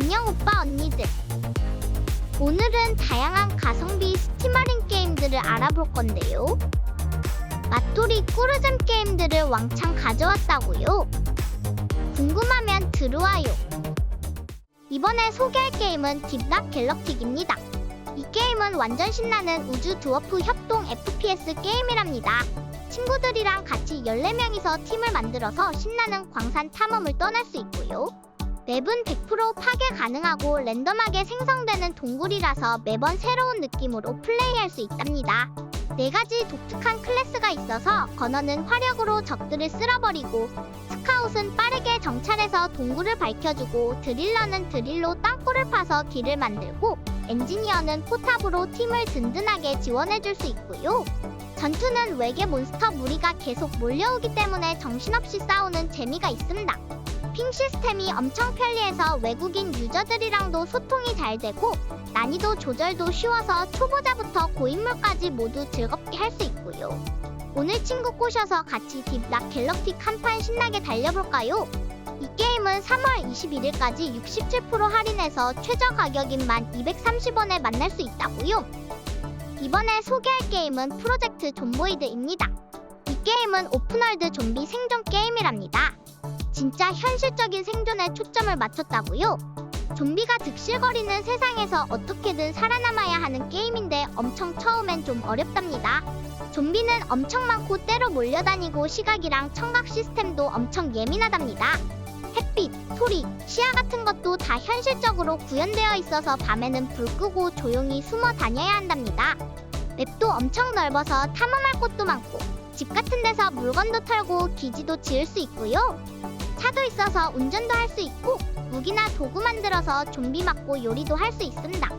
안녕 오빠 언니들. 오늘은 다양한 가성비 스팀어링 게임들을 알아볼 건데요. 맛돌이 꿀잼 게임들을 왕창 가져왔다고요. 궁금하면 들어와요. 이번에 소개할 게임은 딥락 갤럭틱입니다. 이 게임은 완전 신나는 우주 드워프 협동 FPS 게임이랍니다. 친구들이랑 같이 14명이서 팀을 만들어서 신나는 광산 탐험을 떠날 수 있고요. 맵은 100% 파괴 가능하고 랜덤하게 생성되는 동굴이라서 매번 새로운 느낌으로 플레이할 수 있답니다. 4가지 독특한 클래스가 있어서 건어는 화력으로 적들을 쓸어버리고, 스카웃은 빠르게 정찰해서 동굴을 밝혀주고, 드릴러는 드릴로 땅굴을 파서 길을 만들고, 엔지니어는 포탑으로 팀을 든든하게 지원해줄 수 있고요. 전투는 외계 몬스터 무리가 계속 몰려오기 때문에 정신없이 싸우는 재미가 있습니다. 핑 시스템이 엄청 편리해서 외국인 유저들이랑도 소통이 잘 되고, 난이도 조절도 쉬워서 초보자부터 고인물까지 모두 즐겁게 할 수 있고요. 오늘 친구 꼬셔서 같이 딥락 갤럭틱 한판 신나게 달려볼까요? 이 게임은 3월 21일까지 67% 할인해서 최저 가격인 1230원에 만날 수 있다고요. 이번에 소개할 게임은 프로젝트 존보이드입니다. 이 게임은 오픈월드 좀비 생존 게임이랍니다. 진짜 현실적인 생존에 초점을 맞췄다고요. 좀비가 득실거리는 세상에서 어떻게든 살아남아야 하는 게임인데 엄청 처음엔 좀 어렵답니다. 좀비는 엄청 많고 때로 몰려다니고 시각이랑 청각 시스템도 엄청 예민하답니다. 햇빛, 소리, 시야 같은 것도 다 현실적으로 구현되어 있어서 밤에는 불 끄고 조용히 숨어 다녀야 한답니다. 맵도 엄청 넓어서 탐험할 곳도 많고, 집 같은 데서 물건도 털고 기지도 지을 수 있고요. 차도 있어서 운전도 할 수 있고, 무기나 도구 만들어서 좀비 맞고 요리도 할 수 있습니다.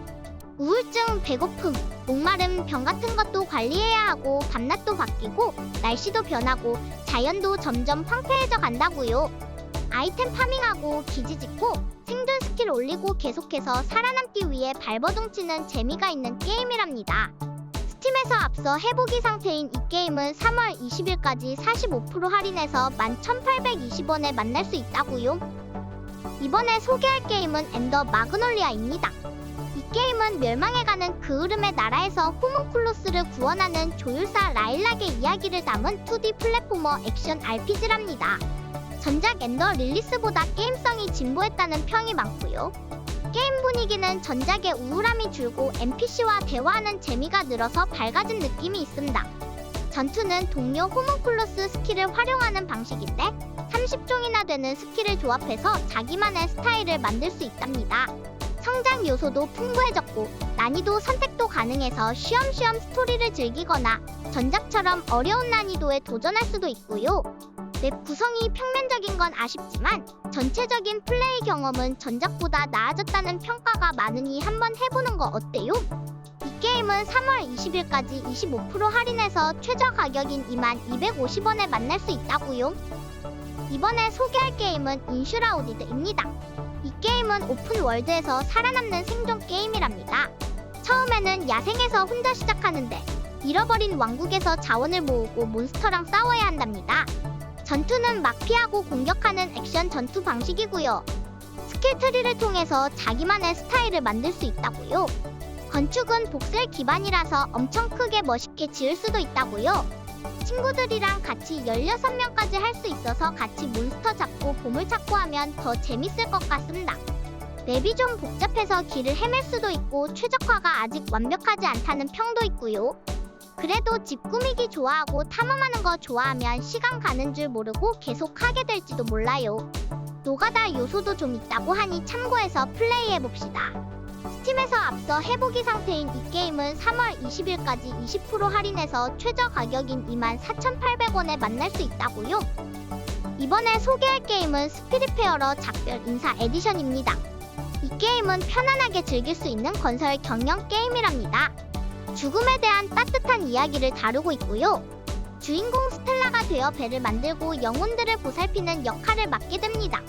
우울증, 배고픔, 목마름, 병 같은 것도 관리해야 하고, 밤낮도 바뀌고, 날씨도 변하고, 자연도 점점 황폐해져 간다고요. 아이템 파밍하고, 기지 짓고, 생존 스킬 올리고 계속해서 살아남기 위해 발버둥 치는 재미가 있는 게임이랍니다. 스팀에서 앞서 해보기 상태인 이 게임은 3월 20일까지 45% 할인해서 11,820원에 만날 수 있다고요. 이번에 소개할 게임은 엔더 마그놀리아입니다. 이 게임은 멸망해가는 그 흐름의 나라에서 호문클루스를 구원하는 조율사 라일락의 이야기를 담은 2D 플랫포머 액션 RPG랍니다. 전작 엔더 릴리스보다 게임성이 진보했다는 평이 많고요. 게임 분위기는 전작의 우울함이 줄고 NPC와 대화하는 재미가 늘어서 밝아진 느낌이 있습니다. 전투는 동료 호문클루스 스킬을 활용하는 방식인데 30종이나 되는 스킬을 조합해서 자기만의 스타일을 만들 수 있답니다. 성장 요소도 풍부해졌고, 난이도 선택도 가능해서 쉬엄쉬엄 스토리를 즐기거나 전작처럼 어려운 난이도에 도전할 수도 있고요. 맵 구성이 평면적인 건 아쉽지만 전체적인 플레이 경험은 전작보다 나아졌다는 평가가 많으니 한번 해보는 거 어때요? 이 게임은 3월 20일까지 25% 할인해서 최저 가격인 2250원에 만날 수 있다고요. 이번에 소개할 게임은 인슈라우디드입니다. 이 게임은 오픈월드에서 살아남는 생존 게임이랍니다. 처음에는 야생에서 혼자 시작하는데 잃어버린 왕국에서 자원을 모으고 몬스터랑 싸워야 한답니다. 전투는 막 피하고 공격하는 액션 전투 방식이고요. 스킬 트리를 통해서 자기만의 스타일을 만들 수 있다고요. 건축은 복셀 기반이라서 엄청 크게 멋있게 지을 수도 있다고요. 친구들이랑 같이 16명까지 할 수 있어서 같이 몬스터 잡고 보물 찾고 하면 더 재밌을 것 같습니다. 맵이 좀 복잡해서 길을 헤맬 수도 있고 최적화가 아직 완벽하지 않다는 평도 있고요. 그래도 집 꾸미기 좋아하고 탐험하는 거 좋아하면 시간 가는 줄 모르고 계속 하게 될지도 몰라요. 노가다 요소도 좀 있다고 하니 참고해서 플레이해봅시다. 스팀에서 앞서 해보기 상태인 이 게임은 3월 20일까지 20% 할인해서 최저 가격인 24,800원에 만날 수 있다고요. 이번에 소개할 게임은 스피릿페어러 작별 인사 에디션입니다. 이 게임은 편안하게 즐길 수 있는 건설 경영 게임이랍니다. 죽음에 대한 따뜻한 이야기를 다루고 있고요. 주인공 스텔라가 되어 배를 만들고 영혼들을 보살피는 역할을 맡게 됩니다.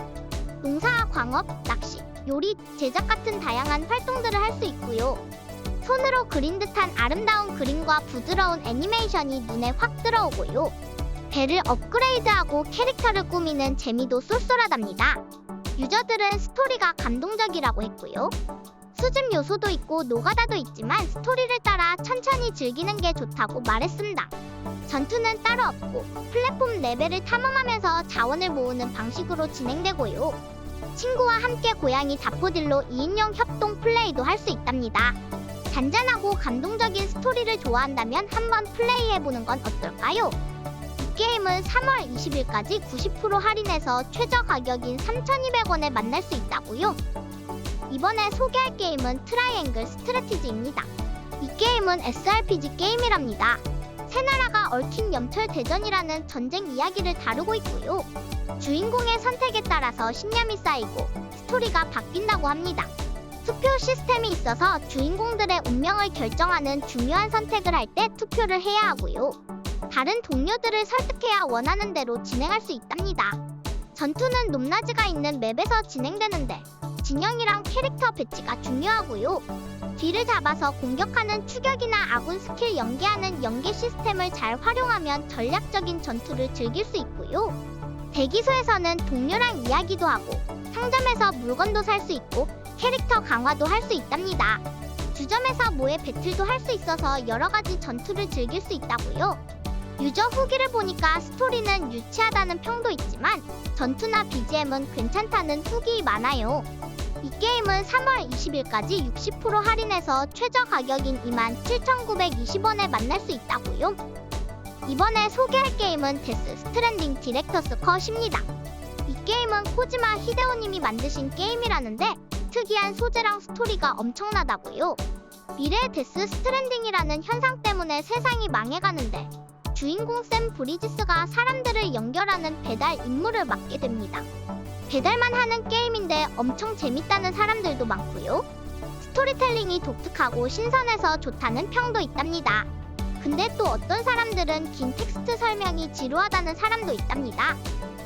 농사, 광업, 낚시, 요리, 제작 같은 다양한 활동들을 할 수 있고요. 손으로 그린 듯한 아름다운 그림과 부드러운 애니메이션이 눈에 확 들어오고요. 배를 업그레이드하고 캐릭터를 꾸미는 재미도 쏠쏠하답니다. 유저들은 스토리가 감동적이라고 했고요. 수집 요소도 있고 노가다도 있지만 스토리를 따라 천천히 즐기는 게 좋다고 말했습니다. 전투는 따로 없고 플랫폼 레벨을 탐험하면서 자원을 모으는 방식으로 진행되고요. 친구와 함께 고양이 다포딜로 2인용 협동 플레이도 할 수 있답니다. 잔잔하고 감동적인 스토리를 좋아한다면 한번 플레이해보는 건 어떨까요? 이 게임은 3월 20일까지 90% 할인해서 최저 가격인 3,200원에 만날 수 있다고요. 이번에 소개할 게임은 트라이앵글 스트래티지입니다. 이 게임은 SRPG 게임이랍니다. 세 나라가 얽힌 염철 대전이라는 전쟁 이야기를 다루고 있고요. 주인공의 선택에 따라서 신념이 쌓이고 스토리가 바뀐다고 합니다. 투표 시스템이 있어서 주인공들의 운명을 결정하는 중요한 선택을 할 때 투표를 해야 하고요. 다른 동료들을 설득해야 원하는 대로 진행할 수 있답니다. 전투는 높낮이가 있는 맵에서 진행되는데 진영이랑 캐릭터 배치가 중요하고요. 뒤를 잡아서 공격하는 추격이나 아군 스킬 연계하는 연계 시스템을 잘 활용하면 전략적인 전투를 즐길 수 있고요. 대기소에서는 동료랑 이야기도 하고 상점에서 물건도 살 수 있고 캐릭터 강화도 할 수 있답니다. 주점에서 모의 배틀도 할 수 있어서 여러가지 전투를 즐길 수 있다고요. 유저 후기를 보니까 스토리는 유치하다는 평도 있지만 전투나 BGM은 괜찮다는 후기 많아요. 이 게임은 3월 20일까지 60% 할인해서 최저 가격인 27,920원에 만날 수 있다고요. 이번에 소개할 게임은 데스 스트랜딩 디렉터스 컷입니다. 이 게임은 코지마 히데오님이 만드신 게임이라는데 특이한 소재랑 스토리가 엄청나다고요. 미래의 데스 스트랜딩이라는 현상 때문에 세상이 망해가는데 주인공 샘 브리지스가 사람들을 연결하는 배달 임무를 맡게 됩니다. 배달만 하는 게임인데 엄청 재밌다는 사람들도 많고요. 스토리텔링이 독특하고 신선해서 좋다는 평도 있답니다. 근데 또 어떤 사람들은 긴 텍스트 설명이 지루하다는 사람도 있답니다.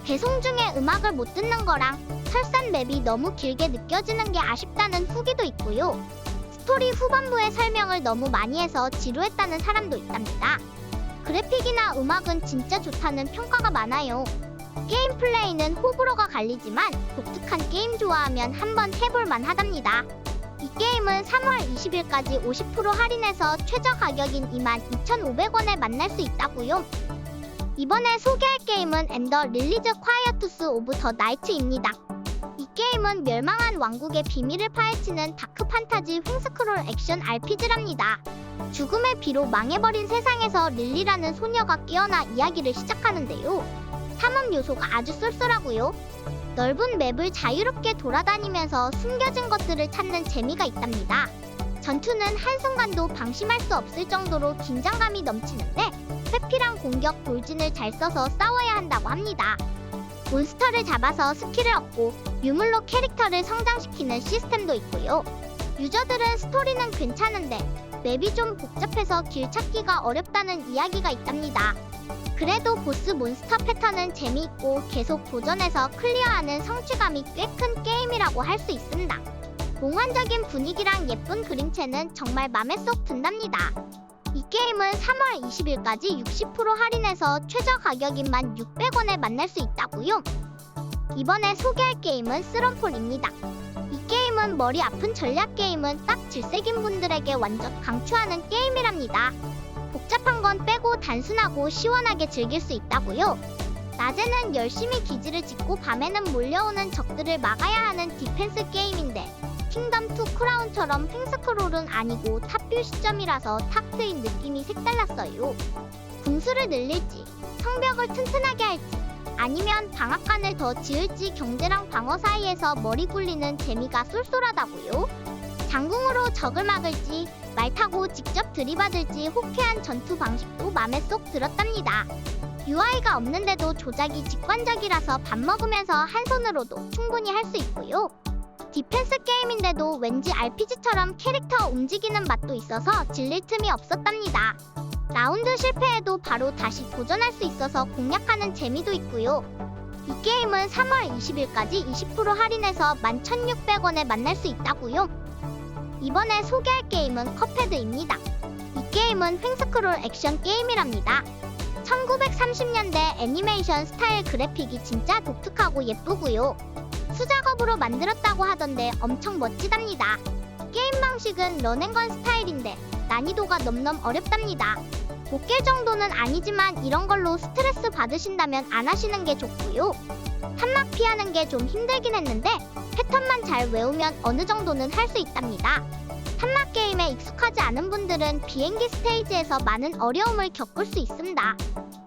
배송 중에 음악을 못 듣는 거랑 설산 맵이 너무 길게 느껴지는 게 아쉽다는 후기도 있고요. 스토리 후반부의 설명을 너무 많이 해서 지루했다는 사람도 있답니다. 그래픽이나 음악은 진짜 좋다는 평가가 많아요. 게임 플레이는 호불호가 갈리지만 독특한 게임 좋아하면 한번 해볼만 하답니다. 이 게임은 3월 20일까지 50% 할인해서 최저 가격인 22,500원에 만날 수 있다고요. 이번에 소개할 게임은 엠더 릴리즈 콰이어투스 오브 더 나이트입니다. 이 게임은 멸망한 왕국의 비밀을 파헤치는 다크 판타지 횡스크롤 액션 RPG랍니다. 죽음의 비로 망해버린 세상에서 릴리라는 소녀가 깨어나 이야기를 시작하는데요. 탐험 요소가 아주 쏠쏠하고요. 넓은 맵을 자유롭게 돌아다니면서 숨겨진 것들을 찾는 재미가 있답니다. 전투는 한순간도 방심할 수 없을 정도로 긴장감이 넘치는데 회피랑 공격 돌진을 잘 써서 싸워야 한다고 합니다. 몬스터를 잡아서 스킬을 얻고 유물로 캐릭터를 성장시키는 시스템도 있고요. 유저들은 스토리는 괜찮은데 맵이 좀 복잡해서 길 찾기가 어렵다는 이야기가 있답니다. 그래도 보스 몬스터 패턴은 재미있고 계속 도전해서 클리어하는 성취감이 꽤 큰 게임이라고 할 수 있습니다. 몽환적인 분위기랑 예쁜 그림체는 정말 맘에 쏙 든답니다. 이 게임은 3월 20일까지 60% 할인해서 최저 가격인 1,600원에 만날 수 있다고요. 이번에 소개할 게임은 스론폴입니다. 이 게임은 머리 아픈 전략 게임은 딱 질색인 분들에게 완전 강추하는 게임이랍니다. 복잡한 건 빼고 단순하고 시원하게 즐길 수 있다고요. 낮에는 열심히 기지를 짓고 밤에는 몰려오는 적들을 막아야 하는 디펜스 게임인데 킹덤2 크라운처럼 횡스크롤은 아니고 탑뷰 시점이라서 탁 트인 느낌이 색달랐어요. 궁수를 늘릴지 성벽을 튼튼하게 할지 아니면 방앗간을 더 지을지 경제랑 방어 사이에서 머리 굴리는 재미가 쏠쏠하다고요. 장궁으로 적을 막을지 말 타고 직접 들이받을지 호쾌한 전투 방식도 맘에 쏙 들었답니다. UI가 없는데도 조작이 직관적이라서 밥 먹으면서 한 손으로도 충분히 할 수 있고요. 디펜스 게임인데도 왠지 RPG처럼 캐릭터 움직이는 맛도 있어서 질릴 틈이 없었답니다. 라운드 실패해도 바로 다시 도전할 수 있어서 공략하는 재미도 있고요. 이 게임은 3월 20일까지 20% 할인해서 11,600원에 만날 수 있다고요. 이번에 소개할 게임은 컵헤드입니다. 이 게임은 횡스크롤 액션 게임이랍니다. 1930년대 애니메이션 스타일 그래픽이 진짜 독특하고 예쁘고요. 수작업으로 만들었다고 하던데 엄청 멋지답니다. 게임 방식은 런앤건 스타일인데 난이도가 넘넘 어렵답니다. 못 깰 정도는 아니지만 이런 걸로 스트레스 받으신다면 안 하시는 게 좋고요. 탄막 피하는 게 좀 힘들긴 했는데 패턴만 잘 외우면 어느 정도는 할 수 있답니다. 탄막 게임에 익숙하지 않은 분들은 비행기 스테이지에서 많은 어려움을 겪을 수 있습니다.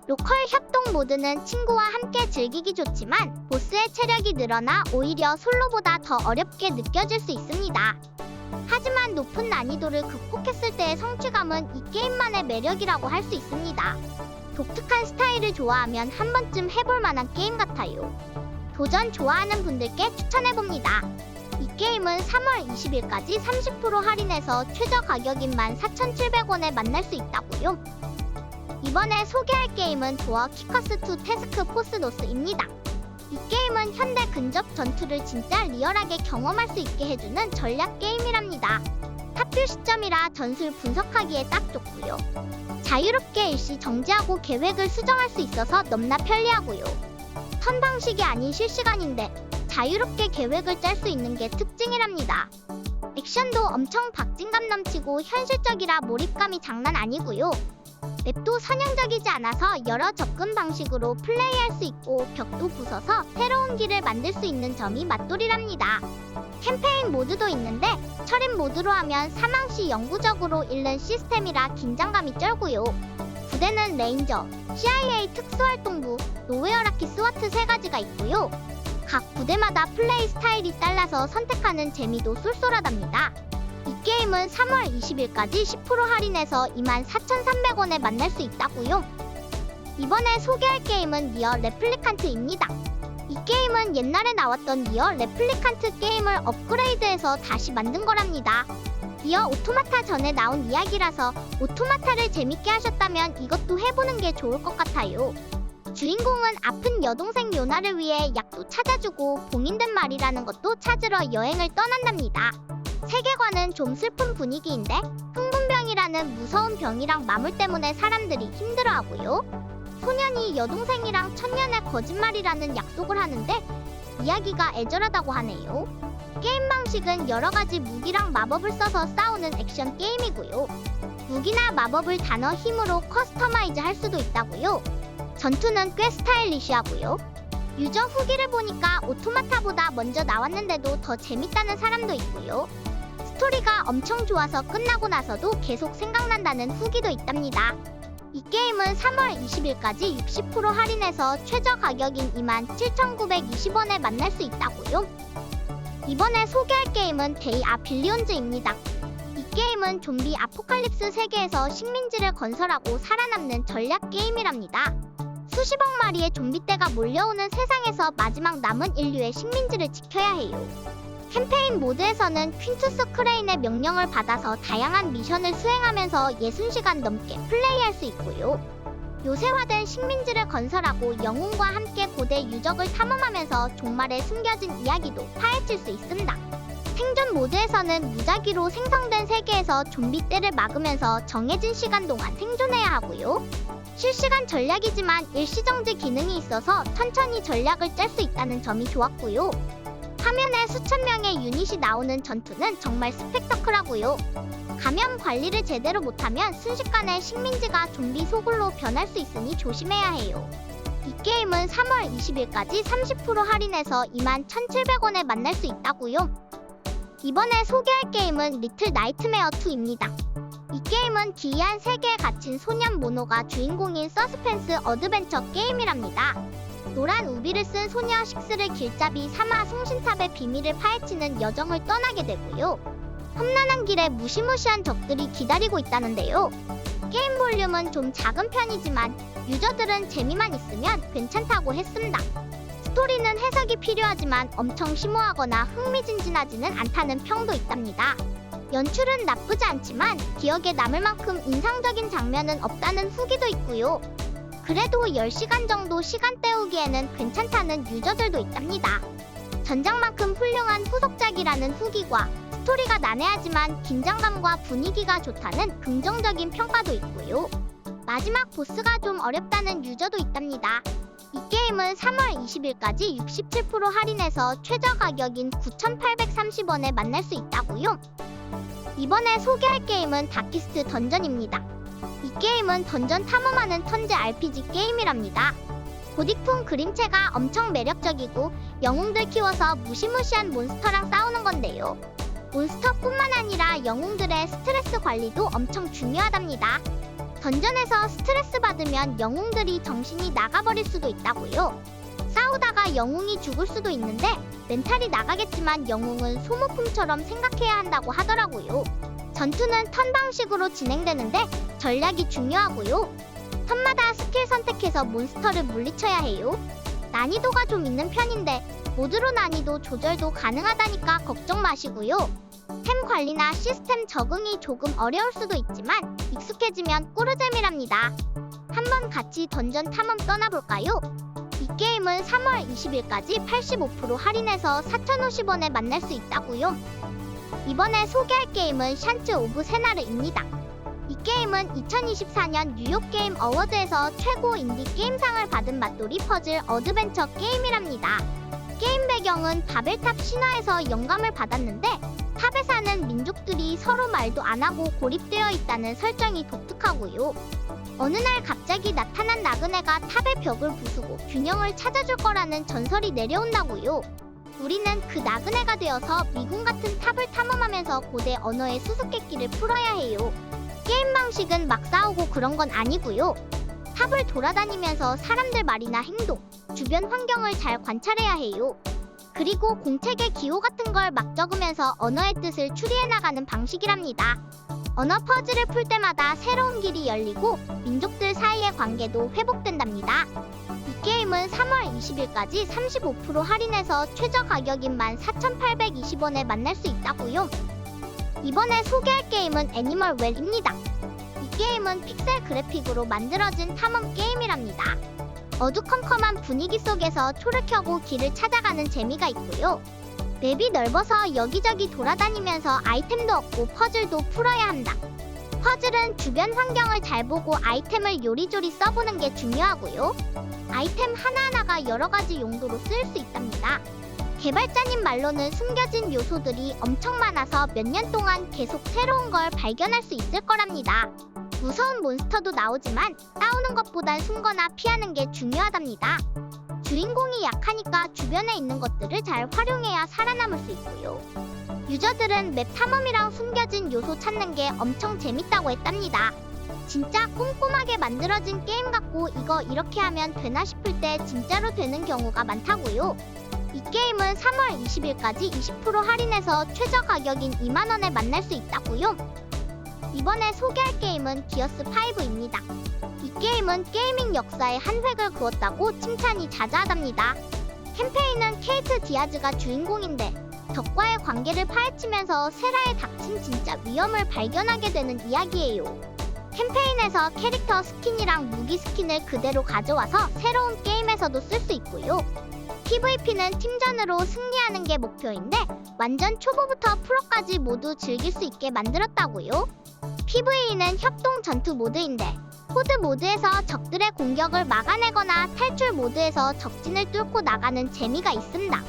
로컬 협동 모드는 친구와 함께 즐기기 좋지만 보스의 체력이 늘어나 오히려 솔로보다 더 어렵게 느껴질 수 있습니다. 하지만 높은 난이도를 극복했을 때의 성취감은 이 게임만의 매력이라고 할 수 있습니다. 독특한 스타일을 좋아하면 한 번쯤 해볼 만한 게임 같아요. 도전 좋아하는 분들께 추천해봅니다. 이 게임은 3월 20일까지 30% 할인해서 최저 가격인 14,700원에 만날 수 있다고요. 이번에 소개할 게임은 도어 키커스2 태스크 포스 노스입니다. 이 게임은 현대 근접 전투를 진짜 리얼하게 경험할 수 있게 해주는 전략 게임이랍니다. 탑뷰 시점이라 전술 분석하기에 딱 좋고요. 자유롭게 일시 정지하고 계획을 수정할 수 있어서 너무나 편리하고요. 턴 방식이 아닌 실시간인데 자유롭게 계획을 짤 수 있는 게 특징이랍니다. 액션도 엄청 박진감 넘치고 현실적이라 몰입감이 장난 아니고요. 맵도 선형적이지 않아서 여러 접근 방식으로 플레이할 수 있고 벽도 부숴서 새로운 길을 만들 수 있는 점이 맛돌이랍니다. 캠페인 모드도 있는데 철인 모드로 하면 사망 시 영구적으로 잃는 시스템이라 긴장감이 쩔고요. 부대는 레인저, CIA 특수활동부, 노웨어라키 스와트 3가지가 있고요. 각 부대마다 플레이 스타일이 달라서 선택하는 재미도 쏠쏠하답니다. 이 게임은 3월 20일까지 10% 할인해서 24,300원에 만날 수 있다고요. 이번에 소개할 게임은 니어 레플리칸트입니다. 이 게임은 옛날에 나왔던 니어 레플리칸트 게임을 업그레이드해서 다시 만든 거랍니다. 니어 오토마타 전에 나온 이야기라서 오토마타를 재밌게 하셨다면 이것도 해보는 게 좋을 것 같아요. 주인공은 아픈 여동생 요나를 위해 약도 찾아주고 봉인된 말이라는 것도 찾으러 여행을 떠난답니다. 세계관은 좀 슬픈 분위기인데 흥분병이라는 무서운 병이랑 마물 때문에 사람들이 힘들어하고요. 소년이 여동생이랑 천년의 거짓말이라는 약속을 하는데 이야기가 애절하다고 하네요. 게임 방식은 여러가지 무기랑 마법을 써서 싸우는 액션 게임이고요. 무기나 마법을 단어 힘으로 커스터마이즈 할 수도 있다고요. 전투는 꽤 스타일리시하고요. 유저 후기를 보니까 오토마타보다 먼저 나왔는데도 더 재밌다는 사람도 있고요. 스토리가 엄청 좋아서 끝나고 나서도 계속 생각난다는 후기도 있답니다. 이 게임은 3월 20일까지 60% 할인해서 최저 가격인 27,920원에 만날 수 있다고요. 이번에 소개할 게임은 데이 아 빌리온즈입니다. 이 게임은 좀비 아포칼립스 세계에서 식민지를 건설하고 살아남는 전략 게임이랍니다. 수십억 마리의 좀비떼가 몰려오는 세상에서 마지막 남은 인류의 식민지를 지켜야 해요. 캠페인 모드에서는 퀸투스 크레인의 명령을 받아서 다양한 미션을 수행하면서 60시간 넘게 플레이할 수 있고요. 요새화된 식민지를 건설하고 영웅과 함께 고대 유적을 탐험하면서 종말에 숨겨진 이야기도 파헤칠 수 있습니다. 생존 모드에서는 무작위로 생성된 세계에서 좀비떼를 막으면서 정해진 시간 동안 생존해야 하고요. 실시간 전략이지만 일시정지 기능이 있어서 천천히 전략을 짤 수 있다는 점이 좋았고요. 화면에 수천 명의 유닛이 나오는 전투는 정말 스펙터클하고요. 감염 관리를 제대로 못하면 순식간에 식민지가 좀비 소굴로 변할 수 있으니 조심해야 해요. 이 게임은 3월 20일까지 30% 할인해서 21,700원에 만날 수 있다고요. 이번에 소개할 게임은 리틀 나이트메어 2입니다. 이 게임은 기이한 세계에 갇힌 소년 모노가 주인공인 서스펜스 어드벤처 게임이랍니다. 노란 우비를 쓴 소녀 식스를 길잡이 삼아 송신탑의 비밀을 파헤치는 여정을 떠나게 되고요. 험난한 길에 무시무시한 적들이 기다리고 있다는데요. 게임 볼륨은 좀 작은 편이지만 유저들은 재미만 있으면 괜찮다고 했습니다. 스토리는 해석이 필요하지만 엄청 심오하거나 흥미진진하지는 않다는 평도 있답니다. 연출은 나쁘지 않지만 기억에 남을 만큼 인상적인 장면은 없다는 후기도 있고요. 그래도 10시간 정도 시간 때우기에는 괜찮다는 유저들도 있답니다. 전작만큼 훌륭한 후속작이라는 후기과 스토리가 난해하지만 긴장감과 분위기가 좋다는 긍정적인 평가도 있고요. 마지막 보스가 좀 어렵다는 유저도 있답니다. 이 게임은 3월 20일까지 67% 할인해서 최저 가격인 9,830원에 만날 수 있다고요. 이번에 소개할 게임은 다키스트 던전입니다. 이 게임은 던전 탐험하는 턴제 RPG 게임이랍니다. 고딕풍 그림체가 엄청 매력적이고 영웅들 키워서 무시무시한 몬스터랑 싸우는 건데요. 몬스터뿐만 아니라 영웅들의 스트레스 관리도 엄청 중요하답니다. 던전에서 스트레스 받으면 영웅들이 정신이 나가버릴 수도 있다고요. 싸우다가 영웅이 죽을 수도 있는데 멘탈이 나가겠지만 영웅은 소모품처럼 생각해야 한다고 하더라고요. 전투는 턴 방식으로 진행되는데 전략이 중요하고요. 턴마다 스킬 선택해서 몬스터를 물리쳐야 해요. 난이도가 좀 있는 편인데 모드로 난이도 조절도 가능하다니까 걱정 마시고요. 템 관리나 시스템 적응이 조금 어려울 수도 있지만 익숙해지면 꿀잼이랍니다. 한번 같이 던전 탐험 떠나볼까요? 이 게임은 3월 20일까지 85% 할인해서 4,050원에 만날 수 있다고요. 이번에 소개할 게임은 샨츠 오브 세나르입니다. 이 게임은 2024년 뉴욕 게임 어워드에서 최고 인디 게임상을 받은 맛돌이 퍼즐 어드벤처 게임이랍니다. 게임 배경은 바벨탑 신화에서 영감을 받았는데 탑에 사는 민족들이 서로 말도 안 하고 고립되어 있다는 설정이 독특하고요. 어느 날 갑자기 나타난 나그네가 탑의 벽을 부수고 균형을 찾아줄 거라는 전설이 내려온다고요. 우리는 그 나그네가 되어서 미군 같은 탑을 탐험하면서 고대 언어의 수수께끼를 풀어야 해요. 게임 방식은 막 싸우고 그런 건 아니고요. 탑을 돌아다니면서 사람들 말이나 행동, 주변 환경을 잘 관찰해야 해요. 그리고 공책의 기호 같은 걸 막 적으면서 언어의 뜻을 추리해 나가는 방식이랍니다. 언어 퍼즐을 풀 때마다 새로운 길이 열리고 민족들 사이의 관계도 회복된답니다. 이 게임은 3월 20일까지 35% 할인해서 최저 가격인 14,820원에 만날 수 있다고요. 이번에 소개할 게임은 애니멀 웰입니다. 이 게임은 픽셀 그래픽으로 만들어진 탐험 게임이랍니다. 어두컴컴한 분위기 속에서 초를 켜고 길을 찾아가는 재미가 있고요. 맵이 넓어서 여기저기 돌아다니면서 아이템도 얻고 퍼즐도 풀어야 한다. 퍼즐은 주변 환경을 잘 보고 아이템을 요리조리 써보는 게 중요하고요. 아이템 하나하나가 여러가지 용도로 쓰일 수 있답니다. 개발자님 말로는 숨겨진 요소들이 엄청 많아서 몇 년 동안 계속 새로운 걸 발견할 수 있을 거랍니다. 무서운 몬스터도 나오지만 싸우는 것보단 숨거나 피하는 게 중요하답니다. 주인공이 약하니까 주변에 있는 것들을 잘 활용해야 살아남을 수 있고요. 유저들은 맵 탐험이랑 숨겨진 요소 찾는 게 엄청 재밌다고 했답니다. 진짜 꼼꼼하게 만들어진 게임 같고 이거 이렇게 하면 되나 싶을 때 진짜로 되는 경우가 많다고요. 이 게임은 3월 20일까지 20% 할인해서 최저 가격인 2만원에 만날 수 있다고요. 이번에 소개할 게임은 기어스5입니다. 이 게임은 게이밍 역사에 한 획을 그었다고 칭찬이 자자하답니다. 캠페인은 케이트 디아즈가 주인공인데 적과의 관계를 파헤치면서 세라에 닥친 진짜 위험을 발견하게 되는 이야기예요. 캠페인에서 캐릭터 스킨이랑 무기 스킨을 그대로 가져와서 새로운 게임에서도 쓸 수 있고요. PVP는 팀전으로 승리하는 게 목표인데 완전 초보부터 프로까지 모두 즐길 수 있게 만들었다고요. PVE는 협동 전투 모드인데 호드 모드에서 적들의 공격을 막아내거나 탈출 모드에서 적진을 뚫고 나가는 재미가 있습니다.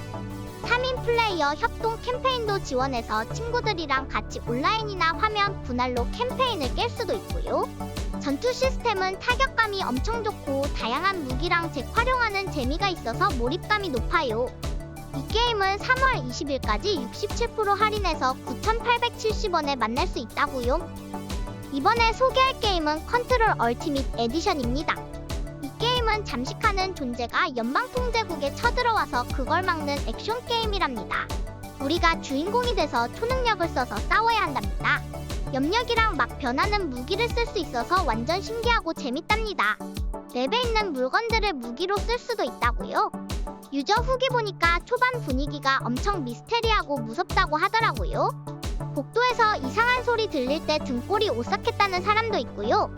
3인 플레이어 협동 캠페인도 지원해서 친구들이랑 같이 온라인이나 화면 분할로 캠페인을 깰 수도 있고요. 전투 시스템은 타격감이 엄청 좋고 다양한 무기랑 잭 활용하는 재미가 있어서 몰입감이 높아요. 이 게임은 3월 20일까지 67% 할인해서 9,870원에 만날 수 있다고요. 이번에 소개할 게임은 컨트롤 얼티밋 에디션입니다. 이 게임은 잠식하는 존재가 연방통제국에 쳐들어와서 그걸 막는 액션 게임이랍니다. 우리가 주인공이 돼서 초능력을 써서 싸워야 한답니다. 염력이랑 막 변하는 무기를 쓸 수 있어서 완전 신기하고 재밌답니다. 맵에 있는 물건들을 무기로 쓸 수도 있다고요. 유저 후기 보니까 초반 분위기가 엄청 미스테리하고 무섭다고 하더라고요. 복도에서 이상한 소리 들릴 때 등골이 오싹했다는 사람도 있고요.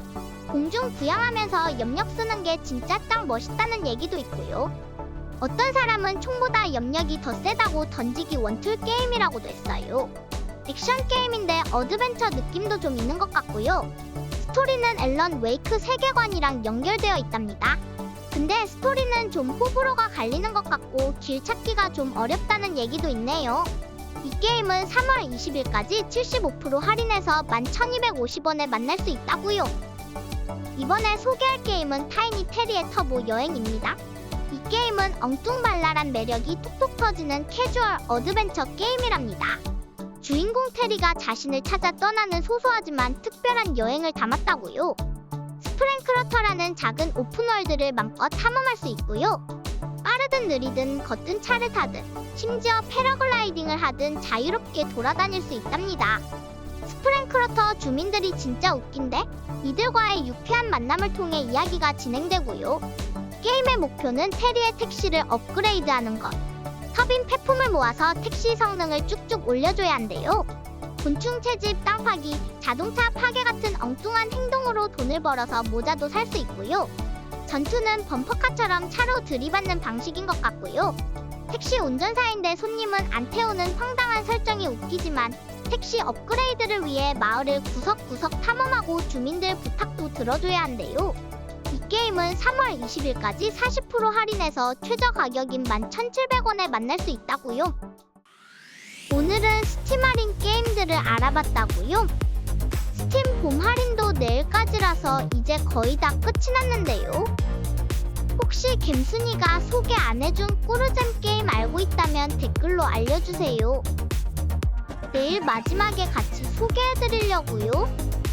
공중 부양하면서 염력 쓰는 게 진짜 짱 멋있다는 얘기도 있고요. 어떤 사람은 총보다 염력이 더 세다고 던지기 원툴 게임이라고도 했어요. 액션 게임인데 어드벤처 느낌도 좀 있는 것 같고요. 스토리는 앨런 웨이크 세계관이랑 연결되어 있답니다. 근데 스토리는 좀 호불호가 갈리는 것 같고 길 찾기가 좀 어렵다는 얘기도 있네요. 이 게임은 3월 20일까지 75% 할인해서 11,250원에 만날 수 있다고요. 이번에 소개할 게임은 타이니 테리의 터보 여행입니다. 이 게임은 엉뚱발랄한 매력이 톡톡 터지는 캐주얼 어드벤처 게임이랍니다. 주인공 테리가 자신을 찾아 떠나는 소소하지만 특별한 여행을 담았다고요. 스프랭크러터라는 작은 오픈월드를 맘껏 탐험할 수 있고요. 빠르든 느리든 걷든 차를 타든 심지어 패러글라이딩을 하든 자유롭게 돌아다닐 수 있답니다. 스프랭크러터 주민들이 진짜 웃긴데 이들과의 유쾌한 만남을 통해 이야기가 진행되고요. 게임의 목표는 테리의 택시를 업그레이드하는 것. 터빈 폐품을 모아서 택시 성능을 쭉쭉 올려줘야 한대요. 곤충 채집, 땅 파기, 자동차 파괴 같은 엉뚱한 행동으로 돈을 벌어서 모자도 살 수 있고요. 전투는 범퍼카처럼 차로 들이받는 방식인 것 같고요. 택시 운전사인데 손님은 안 태우는 황당한 설정이 웃기지만 택시 업그레이드를 위해 마을을 구석구석 탐험하고 주민들 부탁도 들어줘야 한대요. 이 게임은 3월 20일까지 40% 할인해서 최저 가격인 11,700원에 만날 수 있다고요. 오늘은 스팀 할인 게임들을 알아봤다고요. 스팀 봄 할인도 내일까지라서 이제 거의 다 끝이 났는데요. 혹시 갬순이가 소개 안 해준 꿀잼 게임 알고 있다면 댓글로 알려주세요. 내일 마지막에 같이 소개해드리려고요.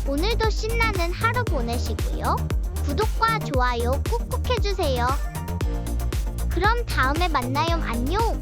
오늘도 신나는 하루 보내시고요. 구독과 좋아요 꾹꾹 해주세요. 그럼 다음에 만나요. 안녕.